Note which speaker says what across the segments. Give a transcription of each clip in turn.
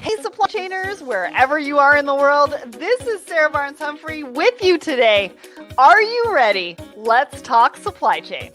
Speaker 1: Hey, supply chainers, wherever you are in the world, this is Sarah Barnes-Humphrey with you today. Are you ready? Let's talk supply chain.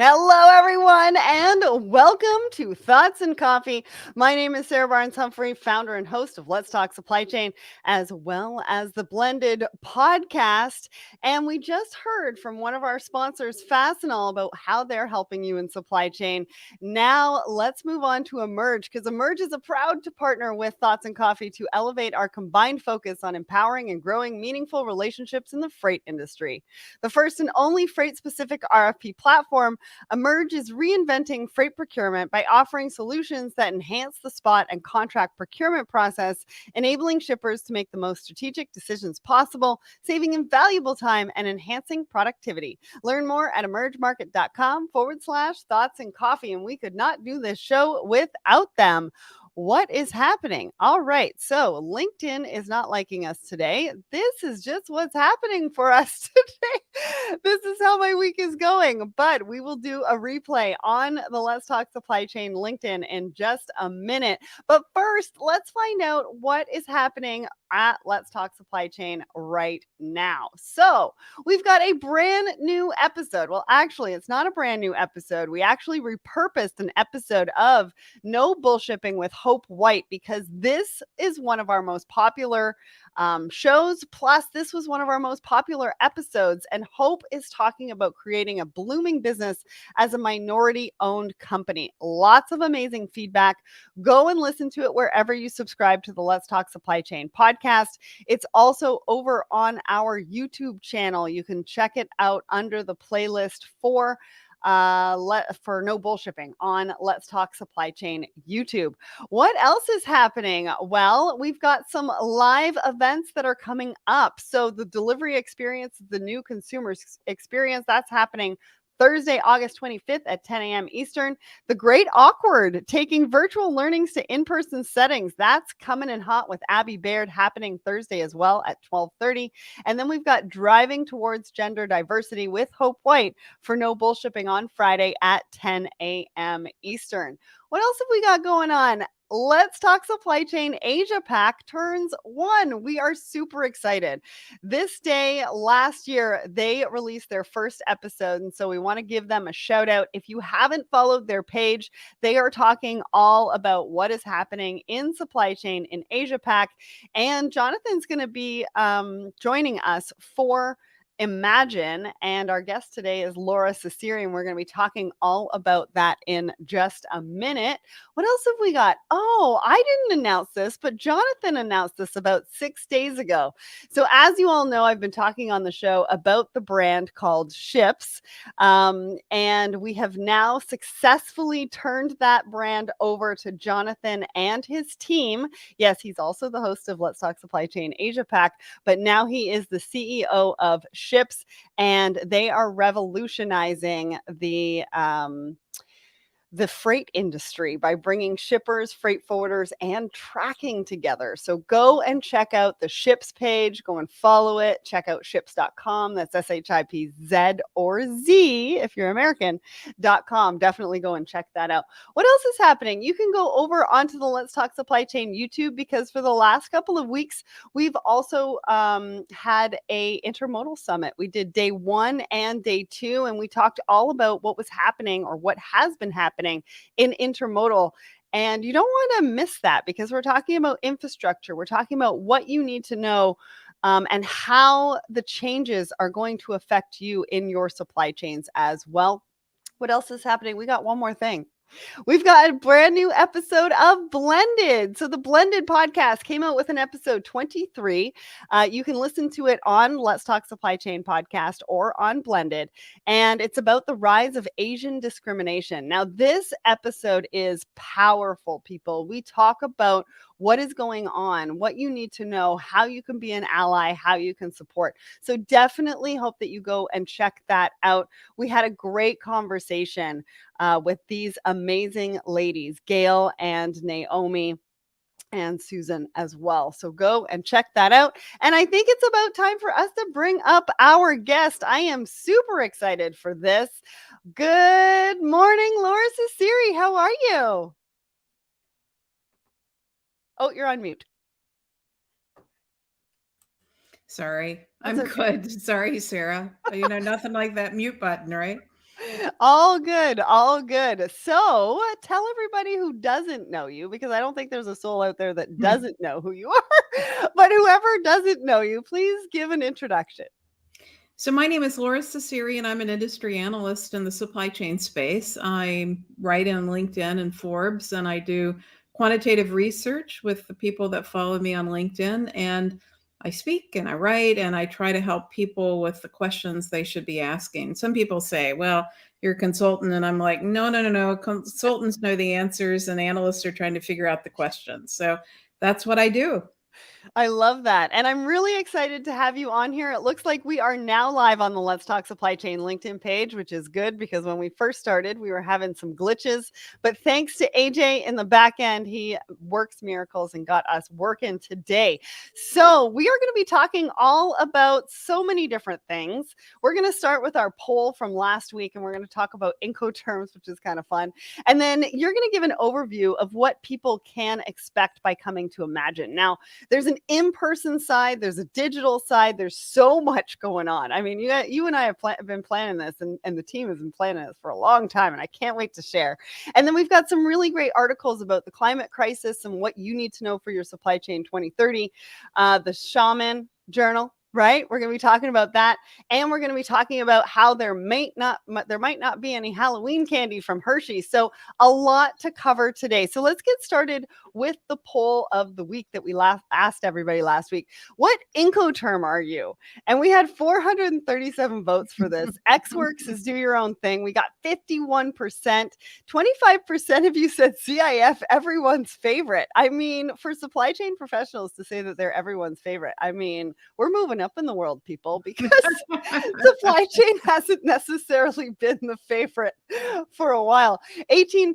Speaker 1: Hello, everyone, and welcome to Thoughts and Coffee. My name is Sarah Barnes-Humphrey, founder and host of Let's Talk Supply Chain, as well as the Blended podcast. And we just heard from one of our sponsors, Fastenal, about how they're helping you in supply chain. Now, let's move on to Emerge, because Emerge is proud to partner with Thoughts and Coffee to elevate our combined focus on empowering and growing meaningful relationships in the freight industry. The first and only freight-specific RFP platform, Emerge is reinventing freight procurement by offering solutions that enhance the spot and contract procurement process, enabling shippers to make the most strategic decisions possible, saving invaluable time and enhancing productivity. Learn more at emergemarket.com/thoughts and coffee. And we could not do this show without them. What is happening? All right. So LinkedIn is not liking us today. This is just what's happening for us today. This is how my week is going. But we will do a replay on the Let's Talk Supply Chain LinkedIn in just a minute. But first, let's find out what is happening at Let's Talk Supply Chain right now. So we've got a brand new episode. Well, actually, it's not a brand new episode. We actually repurposed an episode of No Bullshipping with Hope White, because this is one of our most popular shows. Plus, this was one of our most popular episodes. And Hope is talking about creating a blooming business as a minority-owned company. Lots of amazing feedback. Go and listen to it wherever you subscribe to the Let's Talk Supply Chain podcast. It's also over on our YouTube channel. You can check it out under the playlist for No Bullshipping on Let's Talk Supply Chain YouTube. What else is happening? Well, we've got some live events that are coming up. So the delivery experience, the new consumer experience, that's happening Thursday, August 25th at 10 a.m. Eastern. The Great Awkward, taking virtual learnings to in-person settings. That's coming in hot with Abby Baird, happening Thursday as well at 12:30. And then we've got Driving Towards Gender Diversity with Hope White for No Bullshipping on Friday at 10 a.m. Eastern. What else have we got going on? Let's Talk Supply Chain Asia Pac turns 1. We are super excited. This day last year, they released their first episode, and so we want to give them a shout out. If you haven't followed their page, they are talking all about what is happening in supply chain in Asia Pac, and Jonathan's going to be joining us for Imagine. And our guest today is Lora Cecere, and we're going to be talking all about that in just a minute. What else have we got? Oh, I didn't announce this, but Jonathan announced this about 6 days ago. So as you all know, I've been talking on the show about the brand called Ships. And we have now successfully turned that brand over to Jonathan and his team. Yes, he's also the host of Let's Talk Supply Chain Asia Pac, but now he is the CEO of Ships, and they are revolutionizing the freight industry by bringing shippers, freight forwarders, and tracking together. So go and check out the Ships page. Go and follow it. Check out ships.com. That's SHIPZ or Z if you're American.com. Definitely go and check that out. What else is happening? You can go over onto the Let's Talk Supply Chain YouTube, because for the last couple of weeks, we've also had a intermodal summit. We did day 1 and day 2, and we talked all about what was happening, or what has been happening in intermodal. And you don't want to miss that, because we're talking about infrastructure. We're talking about what you need to know and how the changes are going to affect you in your supply chains as well. What else is happening? We got one more thing. We've got a brand new episode of Blended. So the Blended podcast came out with an episode 23. You can listen to it on Let's Talk Supply Chain podcast or on Blended. And it's about the rise of Asian discrimination. Now, this episode is powerful, people. We talk about what is going on, what you need to know, how you can be an ally, how you can support. So definitely hope that you go and check that out. We had a great conversation with these amazing ladies, Gail and Naomi and Susan as well. So go and check that out. And I think it's about time for us to bring up our guest. I am super excited for this. Good morning, Lora Cecere. How are you? Oh, you're on mute.
Speaker 2: Sorry, I'm good. Sorry, Sarah. Nothing like that mute button, right?
Speaker 1: All good, all good. So tell everybody who doesn't know you, because I don't think there's a soul out there that doesn't know who you are, but whoever doesn't know you, please give an introduction.
Speaker 2: So my name is Lora Cecere, and I'm an industry analyst in the supply chain space. I write on LinkedIn and Forbes, and I do quantitative research with the people that follow me on LinkedIn. And I speak and I write and I try to help people with the questions they should be asking. Some people say, well, you're a consultant. And I'm like, no. Consultants know the answers and analysts are trying to figure out the questions. So that's what I do.
Speaker 1: I love that. And I'm really excited to have you on here. It looks like we are now live on the Let's Talk Supply Chain LinkedIn page, which is good because when we first started, we were having some glitches. But thanks to AJ in the back end, he works miracles and got us working today. So we are going to be talking all about so many different things. We're going to start with our poll from last week, and we're going to talk about Incoterms, which is kind of fun. And then you're going to give an overview of what people can expect by coming to Imagine. Now, there's an in-person side, there's a digital side, there's so much going on. I mean, you and I have been planning this, and the team has been planning this for a long time, and I can't wait to share. And then we've got some really great articles about the climate crisis and what you need to know for your supply chain 2030. The Shamans Journal, right? We're going to be talking about that. And we're going to be talking about how there might not be any Halloween candy from Hershey. So a lot to cover today. So let's get started with the poll of the week that we asked everybody last week. What Incoterm are you? And we had 437 votes for this. Xworks is do your own thing. We got 51%. 25% of you said CIF, everyone's favorite. I mean, for supply chain professionals to say that they're everyone's favorite, I mean, we're moving up in the world, people, because supply chain hasn't necessarily been the favorite for a while. 18%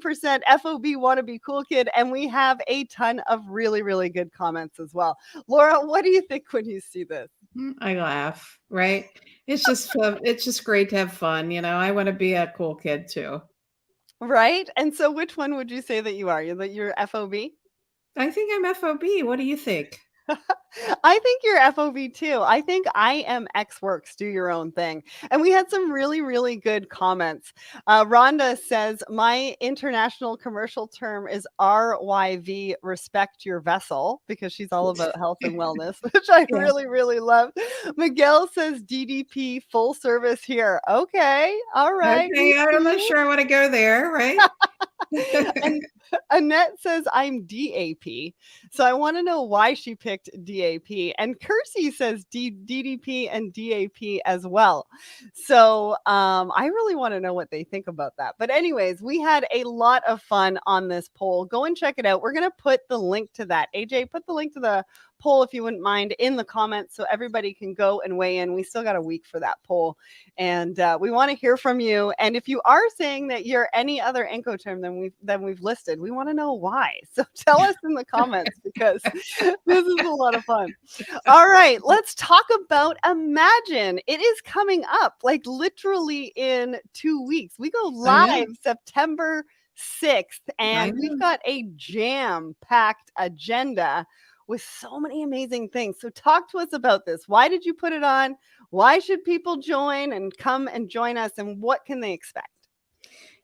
Speaker 1: FOB wannabe cool kid, and we have a ton of really, really good comments as well. Lora, what do you think when you see this?
Speaker 2: I laugh, right? It's just fun. It's just great to have fun. I want to be a cool kid too.
Speaker 1: Right? And so which one would you say that you are? You're FOB?
Speaker 2: I think I'm FOB. What do you think?
Speaker 1: I think you're FOB too. I think I am Xworks, do your own thing. And we had some really, really good comments. Rhonda says, my international commercial term is RYV, respect your vessel, because she's all about health and wellness, which I really, really love. Miguel says DDP, full service here. Okay. All right.
Speaker 2: Okay, I'm not sure I want to go there, right?
Speaker 1: And Annette says I'm DAP. So I want to know why she picked DAP. And Kersey says DDP and DAP as well. So I really want to know what they think about that. But anyways, we had a lot of fun on this poll. Go and check it out. We're going to put the link to that. AJ, put the link to the poll, if you wouldn't mind, in the comments so everybody can go and weigh in. We still got a week for that poll, and we want to hear from you. And if you are saying that you're any other Incoterm than we've listed, we want to know why. So tell us in the comments, because this is a lot of fun. All right, let's talk about Imagine. It is coming up like literally in 2 weeks. We go live September 6th, and we've got a jam-packed agenda with so many amazing things. So talk to us about this. Why did you put it on? Why should people join and come and join us? And what can they expect?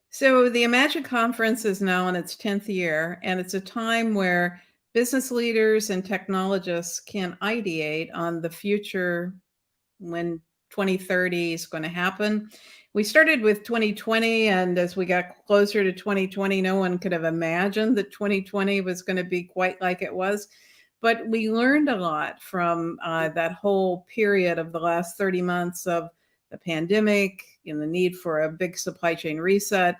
Speaker 2: So the Imagine Conference is now in its 10th year, and it's a time where business leaders and technologists can ideate on the future when 2030 is going to happen. We started with 2020, and as we got closer to 2020, no one could have imagined that 2020 was going to be quite like it was. But we learned a lot from that whole period of the last 30 months of the pandemic and the need for a big supply chain reset.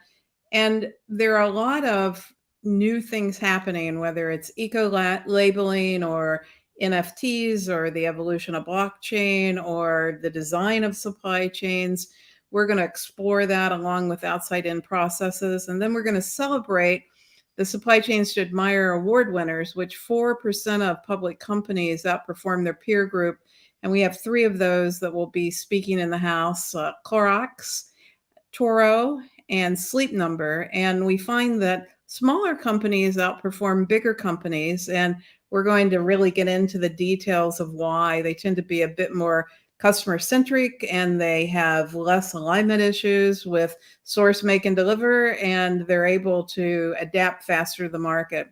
Speaker 2: And there are a lot of new things happening, whether it's eco-labeling or NFTs or the evolution of blockchain or the design of supply chains. We're going to explore that along with outside-in processes. And then we're going to celebrate the Supply Chains to Admire award winners, which 4% of public companies outperform their peer group. And we have 3 of those that will be speaking in the House, Clorox, Toro, and Sleep Number. And we find that smaller companies outperform bigger companies. And we're going to really get into the details of why. They tend to be a bit more customer centric, and they have less alignment issues with source, make, and deliver, and they're able to adapt faster to the market.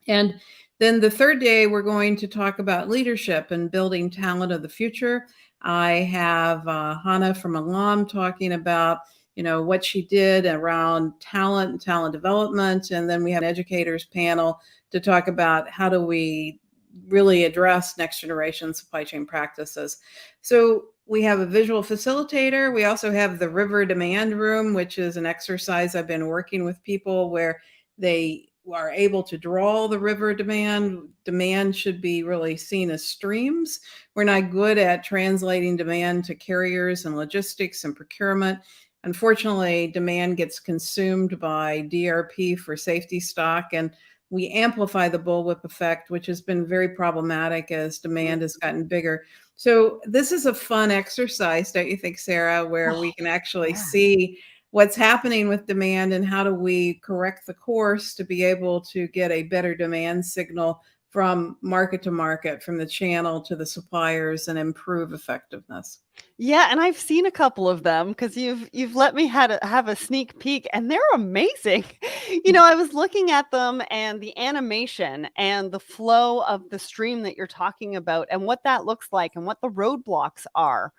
Speaker 2: And then the third day, we're going to talk about leadership and building talent of the future. I have Hannah from Alam talking about what she did around talent and talent development. And then we have an educators panel to talk about how do we really address next generation supply chain practices. So we have a visual facilitator. We also have the river demand room, which is an exercise I've been working with people where they are able to draw the river demand. Demand should be really seen as streams. We're not good at translating demand to carriers and logistics and procurement. Unfortunately, demand gets consumed by DRP for safety stock, and we amplify the bullwhip effect, which has been very problematic as demand has gotten bigger. So this is a fun exercise, don't you think, Sarah, where we can actually see what's happening with demand and how do we correct the course to be able to get a better demand signal from market to market, from the channel to the suppliers, and improve effectiveness.
Speaker 1: Yeah, and I've seen a couple of them because you've let me have a sneak peek, and they're amazing. I was looking at them and the animation and the flow of the stream that you're talking about and what that looks like and what the roadblocks are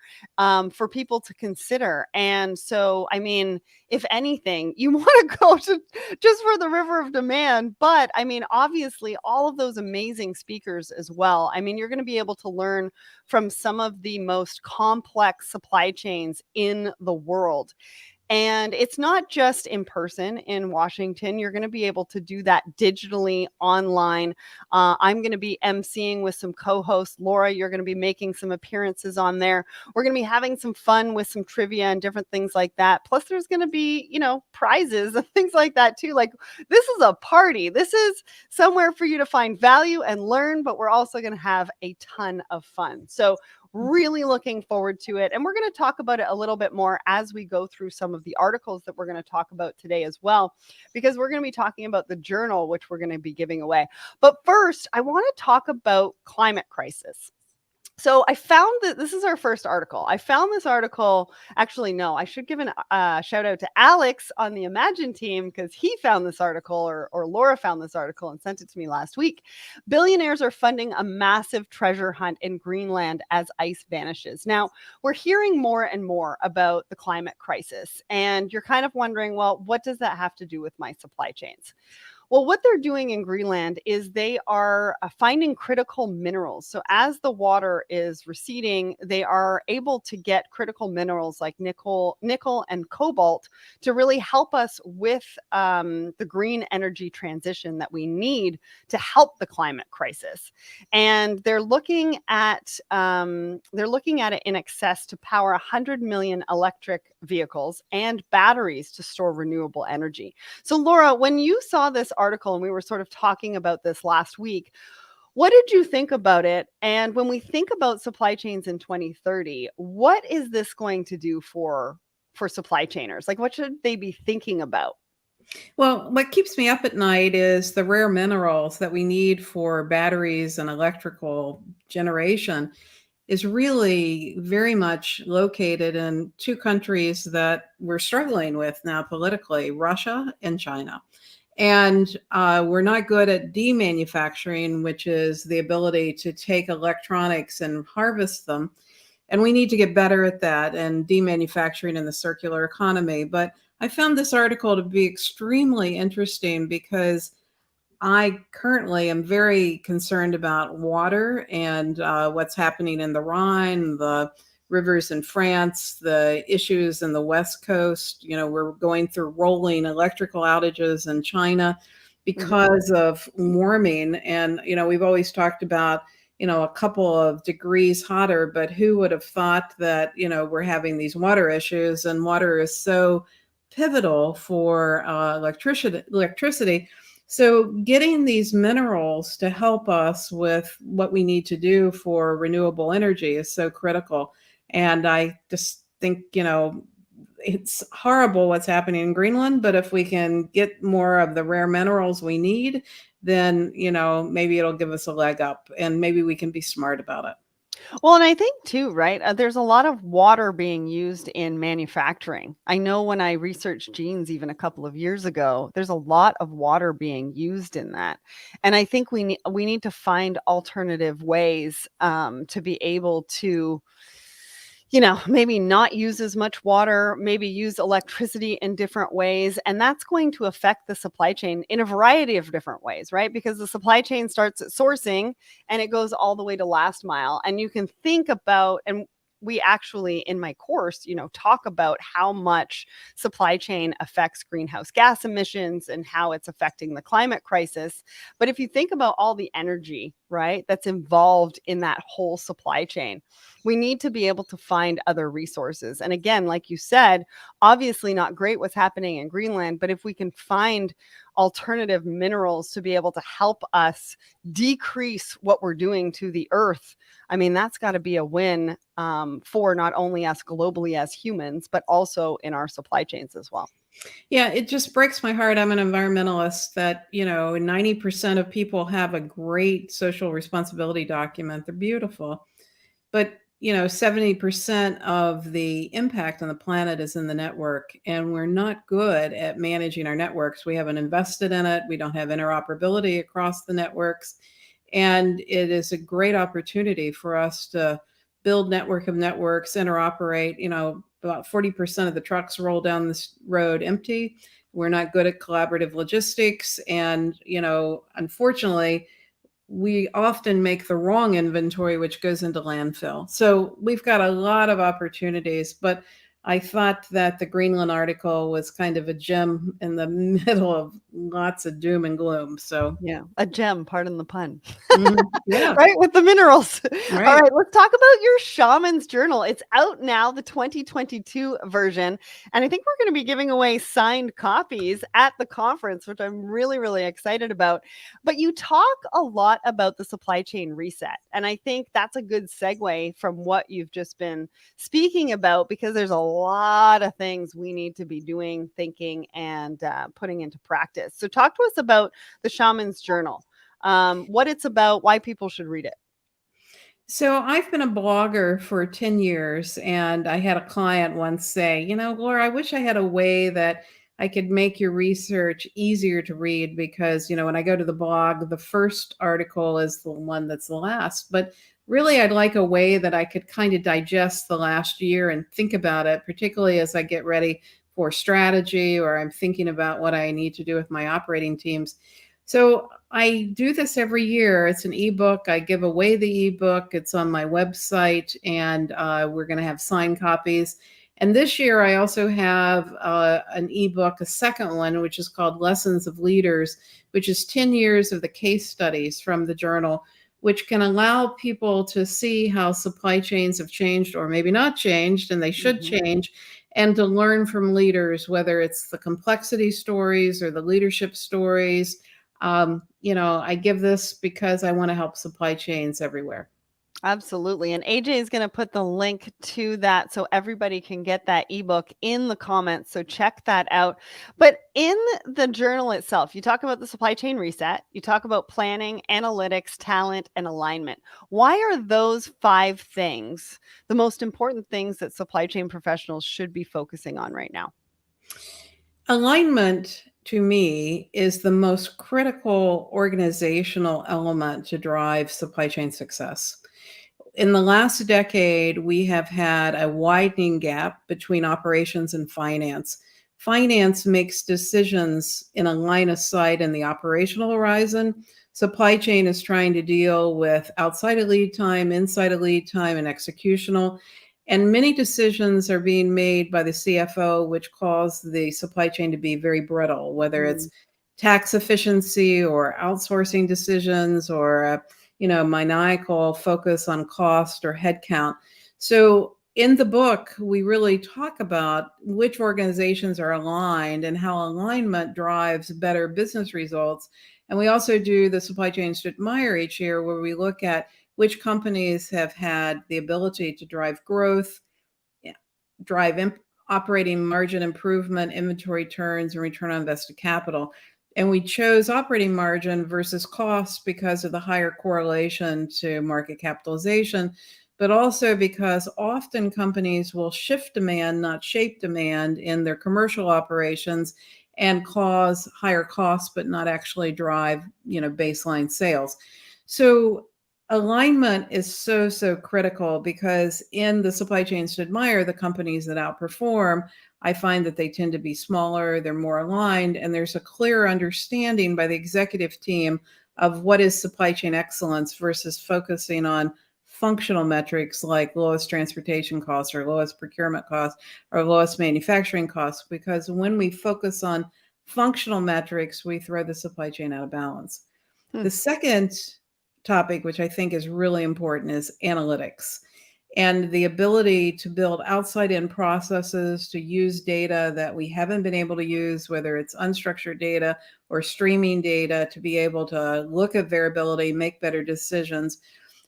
Speaker 1: for people to consider. And so, I mean, if anything, you want to go to just for the river of demand. But I mean, obviously, all of those amazing speakers as well. I mean, you're going to be able to learn from some of the most complex supply chains in the world. And it's not just in person in Washington. You're going to be able to do that digitally online. I'm going to be emceeing with some co-hosts. Lora, you're going to be making some appearances on there. We're going to be having some fun with some trivia and different things like that. Plus, there's going to be, prizes and things like that too. Like, this is a party. This is somewhere for you to find value and learn, but we're also going to have a ton of fun. So really looking forward to it. And we're going to talk about it a little bit more as we go through some of the articles that we're going to talk about today as well, because we're going to be talking about the journal, which we're going to be giving away. But first, I want to talk about climate crisis. So I found that this is our first article. I found this article. Actually, no, I should give a shout out to Alex on the Imagine team because he found this article, or Lora found this article and sent it to me last week. Billionaires are funding a massive treasure hunt in Greenland as ice vanishes. Now, we're hearing more and more about the climate crisis, and you're kind of wondering, well, what does that have to do with my supply chains? Well, what they're doing in Greenland is they are finding critical minerals. So as the water is receding, they are able to get critical minerals like nickel, and cobalt to really help us with the green energy transition that we need to help the climate crisis. And they're looking at it in excess to power 100 million electric vehicles and batteries to store renewable energy. So, Lora, when you saw this article and we were sort of talking about this last week, what did you think about it? And when we think about supply chains in 2030, what is this going to do for supply chainers? Like, what should they be thinking about?
Speaker 2: Well, what keeps me up at night is the rare minerals that we need for batteries and electrical generation is really very much located in 2 countries that we're struggling with now politically, Russia and China. And we're not good at demanufacturing, which is the ability to take electronics and harvest them. And we need to get better at that and demanufacturing in the circular economy. But I found this article to be extremely interesting because I currently am very concerned about water and what's happening in the Rhine, the rivers in France, the issues in the West Coast. We're going through rolling electrical outages in China
Speaker 1: Mhm.
Speaker 2: because of warming. And, we've always talked about, a couple of degrees hotter, but who would have thought that, we're having these water issues, and water is so pivotal for electricity. So getting these minerals to help us with what we need to do for renewable energy is so critical. And I just think, it's horrible what's happening in Greenland, but if we can get more of the rare minerals we need, then, maybe it'll give us a leg up and maybe we can be smart about it.
Speaker 1: Well, and I think too, right? There's a lot of water being used in manufacturing. I know when I researched jeans even a couple of years ago, there's a lot of water being used in that. And I think we need to find alternative ways to be able to maybe not use as much water, maybe use electricity in different ways. And that's going to affect the supply chain in a variety of different ways, right? Because the supply chain starts at sourcing and it goes all the way to last mile. And you can think about, and we actually in my course, talk about how much supply chain affects greenhouse gas emissions and how it's affecting the climate crisis. But if you think about all the energy, right, that's involved in that whole supply chain, we need to be able to find other resources. And again, like you said, obviously not great what's happening in Greenland, but if we can find alternative minerals to be able to help us decrease what we're doing to the earth, I mean, that's got to be a win for not only us globally as humans, but also in our supply chains as well.
Speaker 2: Yeah, it just breaks my heart. I'm an environmentalist that, 90% of people have a great social responsibility document. They're beautiful. But, 70% of the impact on the planet is in the network, and we're not good at managing our networks. We haven't invested in it. We don't have interoperability across the networks. And it is a great opportunity for us to build network of networks, interoperate. About 40% of the trucks roll down this road empty. We're not good at collaborative logistics. And, unfortunately, we often make the wrong inventory, which goes into landfill. So we've got a lot of opportunities, but I thought that the Greenland article was kind of a gem in the middle of lots of doom and gloom. So,
Speaker 1: Yeah, a gem, pardon the pun.
Speaker 2: yeah,
Speaker 1: Right, with the minerals. All
Speaker 2: right.
Speaker 1: right, let's talk about your Shamans Journal. It's out now, the 2022 version, and I think we're gonna be giving away signed copies at the conference, which I'm really, really excited about. But you talk a lot about the supply chain reset, and I think that's a good segue from what you've just been speaking about, because there's a lot of things we need to be doing, thinking, and putting into practice. So talk to us about the Shaman's Journal, what it's about, why people should read it.
Speaker 2: So I've been a blogger for 10 years, and I had a client once say, Laura, I wish I had a way that I could make your research easier to read because, when I go to the blog, the first article is the one that's the last. But really, I'd like a way that I could kind of digest the last year and think about it, particularly as I get ready for strategy or I'm thinking about what I need to do with my operating teams. So I do this every year. It's an ebook. I give away the ebook. It's on my website, and we're going to have signed copies. And this year, I also have an ebook, a second one, which is called Lessons of Leaders, which is 10 years of the case studies from the journal, which can allow people to see how supply chains have changed or maybe not changed, and they should
Speaker 1: Mhm.
Speaker 2: change, and to learn from leaders, whether it's the complexity stories or the leadership stories. I give this because I want to help supply chains everywhere.
Speaker 1: Absolutely. And AJ is going to put the link to that so everybody can get that ebook in the comments. So check that out. But in the journal itself, you talk about the supply chain reset, you talk about planning, analytics, talent, and alignment. Why are those 5 things the most important things that supply chain professionals should be focusing on right now?
Speaker 2: Alignment to me is the most critical organizational element to drive supply chain success. in the last decade, we have had a widening gap between operations and finance. Finance makes decisions in a line of sight in the operational horizon. Supply chain is trying to deal with outside of lead time, inside of lead time, and executional. And many decisions are being made by the CFO, which cause the supply chain to be very brittle, whether it's
Speaker 1: Mm.
Speaker 2: tax efficiency or outsourcing decisions or maniacal focus on cost or headcount. So in the book, we really talk about which organizations are aligned and how alignment drives better business results. And we also do the Supply Chain Admire each year, where we look at which companies have had the ability to drive growth, yeah, drive operating margin improvement, inventory turns, and return on invested capital. And we chose operating margin versus cost because of the higher correlation to market capitalization, but also because often companies will shift demand, not shape demand, in their commercial operations and cause higher costs, but not actually drive, baseline sales. So alignment is so critical, because in the supply chains to admire, the companies that outperform, I find that they tend to be smaller, they're more aligned, and there's a clear understanding by the executive team of what is supply chain excellence versus focusing on functional metrics like lowest transportation costs or lowest procurement costs or lowest manufacturing costs. Because when we focus on functional metrics, we throw the supply chain out of balance.
Speaker 1: Hmm.
Speaker 2: The second topic, which I think is really important, is analytics and the ability to build outside in processes to use data that we haven't been able to use, whether it's unstructured data or streaming data, to be able to look at variability, make better decisions,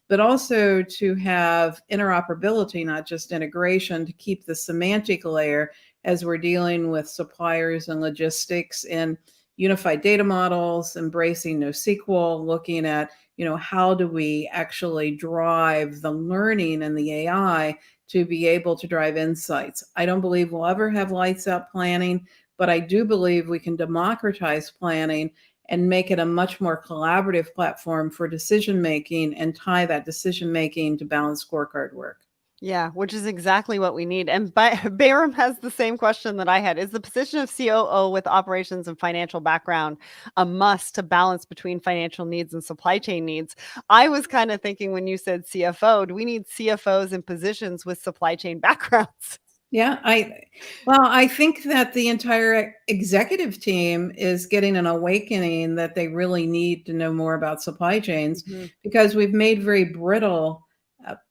Speaker 2: but also to have interoperability, not just integration, to keep the semantic layer as we're dealing with suppliers and logistics in unified data models, embracing NoSQL, looking at, how do we actually drive the learning and the AI to be able to drive insights. I don't believe we'll ever have lights out planning, but I do believe we can democratize planning and make it a much more collaborative platform for decision making and tie that decision making to balanced scorecard work.
Speaker 1: Yeah, which is exactly what we need. And Bayram has the same question that I had. Is the position of COO with operations and financial background a must to balance between financial needs and supply chain needs? I was kind of thinking when you said CFO, do we need CFOs in positions with supply chain backgrounds?
Speaker 2: Yeah, I think that the entire executive team is getting an awakening that they really need to know more about supply chains,
Speaker 1: Mhm.
Speaker 2: because we've made very brittle,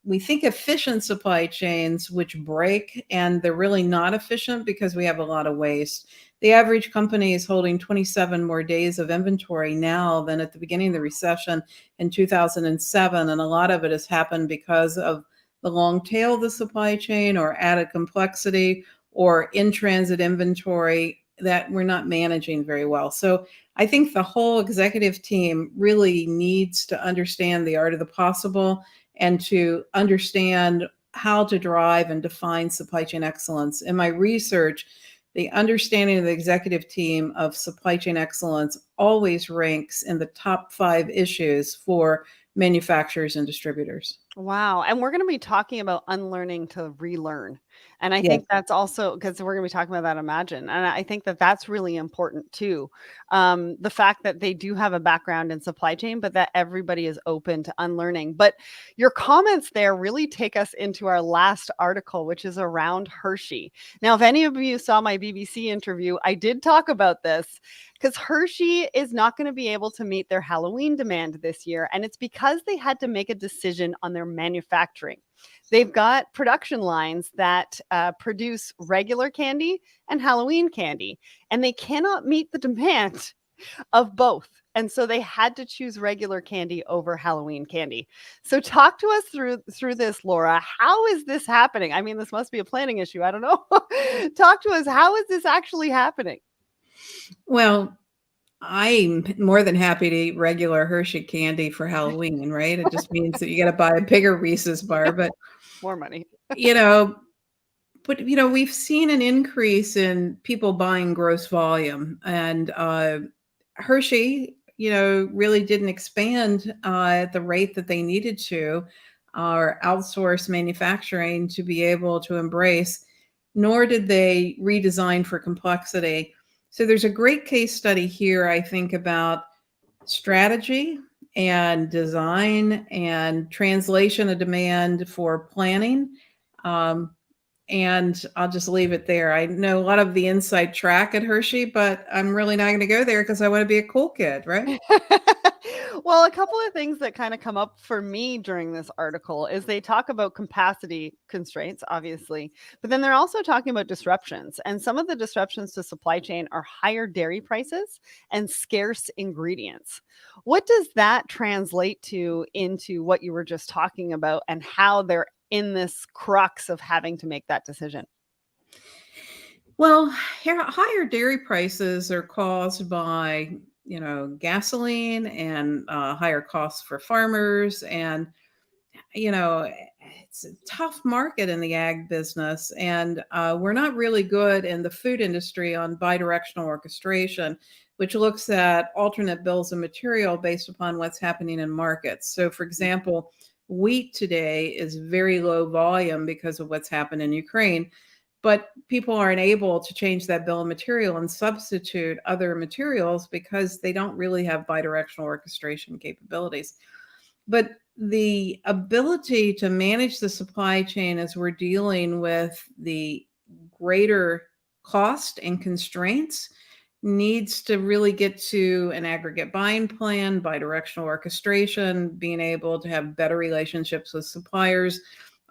Speaker 2: we think efficient supply chains which break, and they're really not efficient because we have a lot of waste. The average company is holding 27 more days of inventory now than at the beginning of the recession in 2007, and a lot of it has happened because of the long tail of the supply chain or added complexity or in-transit inventory that we're not managing very well. So I think the whole executive team really needs to understand the art of the possible and to understand how to drive and define supply chain excellence. In my research, the understanding of the executive team of supply chain excellence always ranks in the top 5 issues for manufacturers and distributors.
Speaker 1: Wow. And we're going to be talking about unlearning to relearn. And I
Speaker 2: Yes.
Speaker 1: think that's also because we're going to be talking about that Imagine. And I think that that's really important too. The fact that they do have a background in supply chain, but that everybody is open to unlearning. But your comments there really take us into our last article, which is around Hershey. Now, if any of you saw my BBC interview, I did talk about this because Hershey is not going to be able to meet their Halloween demand this year. And it's because they had to make a decision on their manufacturing. They've got production lines that produce regular candy and Halloween candy, and they cannot meet the demand of both. And so they had to choose regular candy over Halloween candy. So talk to us through this, Laura. How is this happening? I mean, this must be a planning issue. I don't know. Talk to us. How is this actually happening?
Speaker 2: Well, I'm more than happy to eat regular Hershey candy for Halloween, right? It just means that you got to buy a bigger Reese's bar, but
Speaker 1: More money.
Speaker 2: you know, we've seen an increase in people buying gross volume, and Hershey, really didn't expand at the rate that they needed to. or outsource manufacturing to be able to embrace, nor did they redesign for complexity. So there's a great case study here, I think, about strategy and design and translation of demand for planning. Um, and I'll just leave it there. I know a lot of the inside track at Hershey, but I'm really not going to go there because I want to be a cool kid, right?
Speaker 1: Well, a couple of things that kind of come up for me during this article is they talk about capacity constraints, obviously, but then they're also talking about disruptions. And some of the disruptions to supply chain are higher dairy prices and scarce ingredients. What does that translate to into what you were just talking about and how they're in this crux of having to make that decision?
Speaker 2: Well, higher dairy prices are caused by, gasoline and higher costs for farmers. And, you know, it's a tough market in the ag business. And we're not really good in the food industry on bidirectional orchestration, which looks at alternate bills of material based upon what's happening in markets. So, for example, wheat today is very low volume because of what's happened in Ukraine, but people aren't able to change that bill of material and substitute other materials because they don't really have bidirectional orchestration capabilities. But the ability to manage the supply chain as we're dealing with the greater cost and constraints needs to really get to an aggregate buying plan, bidirectional orchestration, being able to have better relationships with suppliers.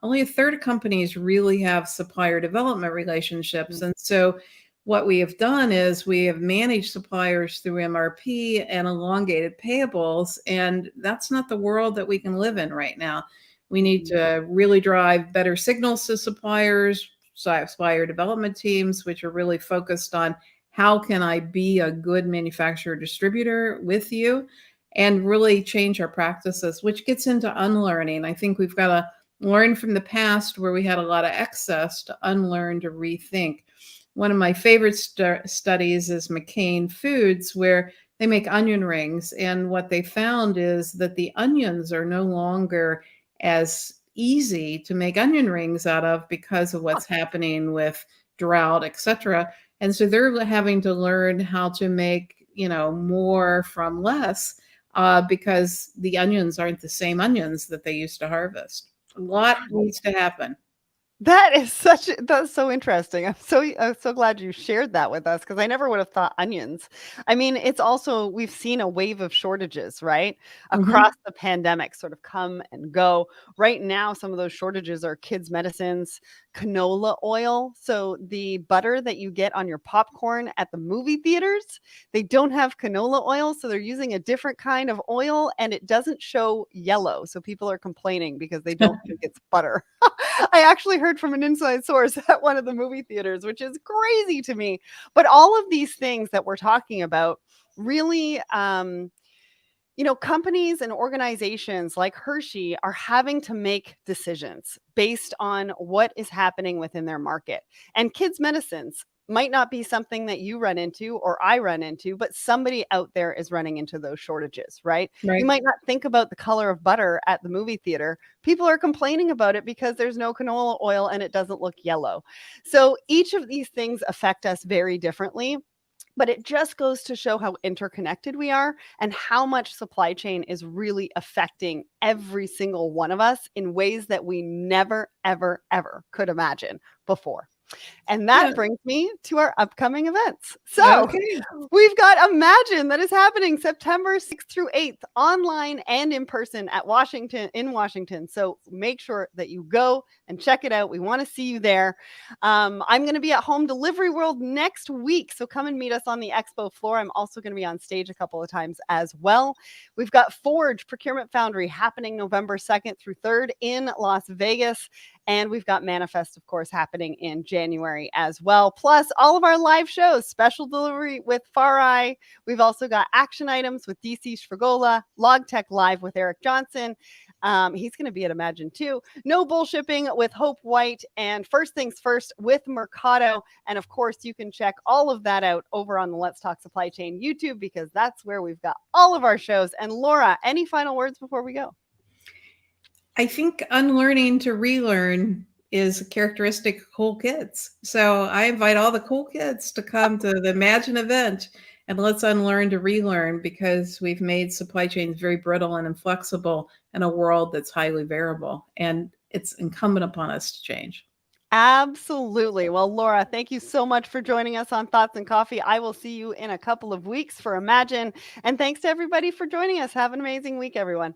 Speaker 2: Only a third of companies really have supplier development relationships. And so what we have done is we have managed suppliers through MRP and elongated payables, and that's not the world that we can live in right now. We need to really drive better signals to suppliers, supplier development teams, which are really focused on how can I be a good manufacturer distributor with you, and really change our practices, which gets into unlearning. I think we've got to learn from the past where we had a lot of excess to unlearn, to rethink. One of my favorite studies is McCain Foods, where they make onion rings. And what they found is that the onions are no longer as easy to make onion rings out of because of what's happening with drought, et cetera. And so they're having to learn how to make, more from less because the onions aren't the same onions that they used to harvest. A lot needs to happen.
Speaker 1: That's so interesting. I'm so glad you shared that with us because I never would have thought onions. I mean, it's also we've seen a wave of shortages, right? Across the pandemic sort of come and go. Right now, some of those shortages are kids' medicines, canola oil. So the butter that you get on your popcorn at the movie theaters, they don't have canola oil, so they're using a different kind of oil and it doesn't show yellow. So people are complaining because they don't think it's butter. I actually heard from an inside source at one of the movie theaters, which is crazy to me. But all of these things that we're talking about really, companies and organizations like Hershey are having to make decisions based on what is happening within their market. And kids' medicines might not be something that you run into or I run into, but somebody out there is running into those shortages, right? You
Speaker 2: Right.
Speaker 1: might not think about the color of butter at the movie theater. People are complaining about it because there's no canola oil and it doesn't look yellow. So each of these things affect us very differently. But it just goes to show how interconnected we are and how much supply chain is really affecting every single one of us in ways that we never, ever, ever could imagine before. And
Speaker 2: Yeah.
Speaker 1: that brings me to our upcoming events. So
Speaker 2: Okay.
Speaker 1: we've got Imagine that is happening September 6th through 8th, online and in person in Washington. So make sure that you go and check it out. We want to see you there. I'm going to be at Home Delivery World next week. So come and meet us on the expo floor. I'm also going to be on stage a couple of times as well. We've got Forge Procurement Foundry happening November 2nd through 3rd in Las Vegas. And we've got Manifest, of course, happening in January as well. Plus all of our live shows, special delivery with Far Eye. We've also got action items with DC Sfrigola, Log Tech Live with Eric Johnson. He's going to be at Imagine too. No Bullshipping with Hope White and First Things First with Mercado. And of course, you can check all of that out over on the Let's Talk Supply Chain YouTube because that's where we've got all of our shows. And Lora, any final words before we go?
Speaker 2: I think unlearning to relearn is a characteristic of cool kids. So I invite all the cool kids to come to the Imagine event and let's unlearn to relearn, because we've made supply chains very brittle and inflexible in a world that's highly variable. And it's incumbent upon us to change.
Speaker 1: Absolutely. Well, Laura, thank you so much for joining us on Thoughts and Coffee. I will see you in a couple of weeks for Imagine. And thanks to everybody for joining us. Have an amazing week, everyone.